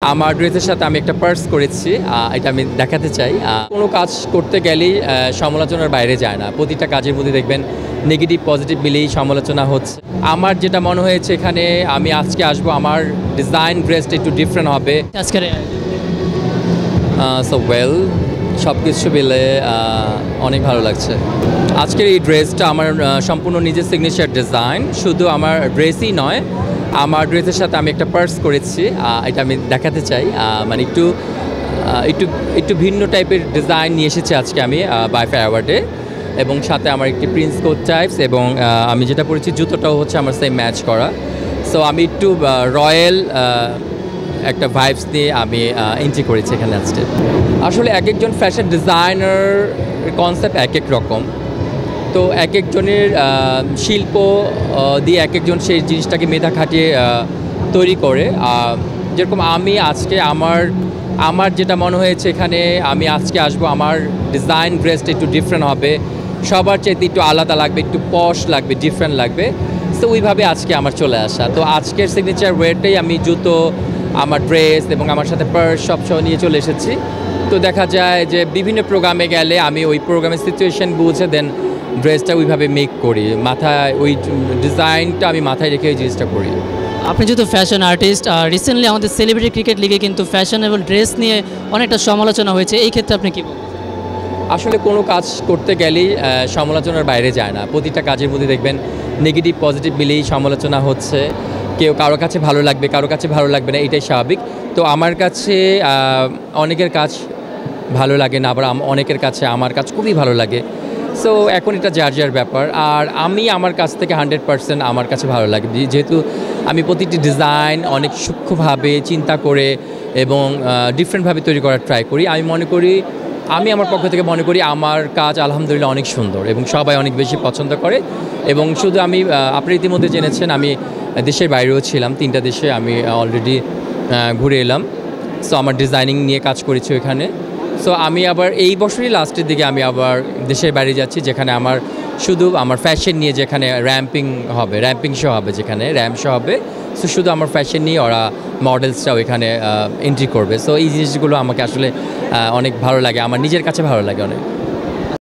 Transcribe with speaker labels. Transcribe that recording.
Speaker 1: আমার ড্রেসের সাথে আমি একটা পার্স করেছি, এটা আমি দেখাতে চাই। কোনো কাজ করতে গেলেই সমালোচনার বাইরে যায় না। প্রতিটা কাজের মধ্যে দেখবেন নেগেটিভ পজিটিভ মিলেই সমালোচনা হচ্ছে। আমার যেটা মনে হয়েছে এখানে আমি আজকে আসবো, আমার ডিজাইন ড্রেসটা একটু ডিফারেন্ট হবে।
Speaker 2: আজকের
Speaker 1: সো ওয়েল সব কিছু মিলে অনেক ভালো লাগছে। আজকের এই ড্রেসটা আমার সম্পূর্ণ নিজের সিগনেচার ডিজাইন। শুধু আমার ড্রেসই নয়, আমার ড্রেসের সাথে আমি একটা পার্স করেছি, এটা আমি দেখাতে চাই। মানে একটু একটু একটু ভিন্ন টাইপের ডিজাইন নিয়ে এসেছি আজকে আমি বাইফাই অ্যাওয়ার্ডে, এবং সাথে আমার একটি প্রিন্স কোট টাইপস, এবং আমি যেটা পরেছি জুতোটাও হচ্ছে আমার সেম ম্যাচ করা। সো আমি একটু রয়্যাল একটা ভাইবস দিয়ে আমি এন্ট্রি করেছি এখানে আজকে। আসলে এক একজন ফ্যাশন ডিজাইনার কনসেপ্ট এক এক রকম, তো এক একজনের শিল্প দিয়ে এক একজন সেই জিনিসটাকে মেধা খাটিয়ে তৈরি করে। যেরকম আমি আজকে আমার যেটা মনে হয়েছে এখানে আমি আজকে আসবো, আমার ডিজাইন ড্রেসটা একটু ডিফারেন্ট হবে, সবার চাইতে একটু আলাদা লাগবে, একটু পশ লাগবে, ডিফারেন্ট লাগবে। তো ওইভাবে আজকে আমার চলে আসা। তো আজকের সিগনেচার ওয়েরটাই আমি জুতো, আমার ড্রেস এবং আমার সাথে পার্স সব সহ নিয়ে চলে এসেছি। তো দেখা যায় যে বিভিন্ন প্রোগ্রামে গেলে আমি ওই প্রোগ্রামের সিচুয়েশন বুঝে দেন ড্রেসটা ওইভাবে মেক করি, মাথায় ওই ডিজাইনটা আমি মাথায় রেখে ওই জিনিসটা করি।
Speaker 2: আপনি যেহেতু ফ্যাশন আর্টিস্ট, রিসেন্টলি আমাদের সেলিব্রিটি ক্রিকেট লিগে কিন্তু ফ্যাশনেবল ড্রেস নিয়ে অনেকটা সমালোচনা হয়েছে, এই ক্ষেত্রে আপনি কী বলবেন?
Speaker 1: আসলে কোনো কাজ করতে গেলেই সমালোচনার বাইরে যায় না। প্রতিটা কাজের মধ্যে দেখবেন নেগেটিভ পজিটিভ মিলেই সমালোচনা হচ্ছে। কেউ কারো কাছে ভালো লাগবে, কারো কাছে ভালো লাগবে না, এটাই স্বাভাবিক। তো আমার কাছে অনেকের কাজ ভালো লাগে না, আবার অনেকের কাছে আমার কাজ খুবই ভালো লাগে। সো এখন এটা যার যার ব্যাপার। আর আমি আমার কাছ থেকে 100% আমার কাছে ভালো লাগে, যেহেতু আমি প্রতিটি ডিজাইন অনেক সূক্ষ্মভাবে চিন্তা করে এবং ডিফারেন্টভাবে তৈরি করার ট্রাই করি। আমি আমার পক্ষ থেকে মনে করি আমার কাজ আলহামদুলিল্লাহ অনেক সুন্দর এবং সবাই অনেক বেশি পছন্দ করে। এবং শুধু আমি, আপনি ইতিমধ্যে জেনেছেন আমি দেশের বাইরেও ছিলাম, 3টা দেশে আমি অলরেডি ঘুরে এলাম। সো আমার ডিজাইনিং নিয়ে কাজ করেছি ওইখানে। সো আমি আবার এই বছরই লাস্টের দিকে আমি আবার দেশের বাইরে যাচ্ছি, যেখানে আমার শুধু আমার ফ্যাশন নিয়ে, যেখানে র্যাম্পিং শো হবে, যেখানে র্যাম্প শো হবে। সো শুধু আমার ফ্যাশন নিয়ে ওরা মডেলসরাও এখানে এন্ট্রি করবে। সো এই জিনিসগুলো আমাকে আসলে অনেক ভালো লাগে, আমার নিজের কাছে ভালো লাগে অনেক।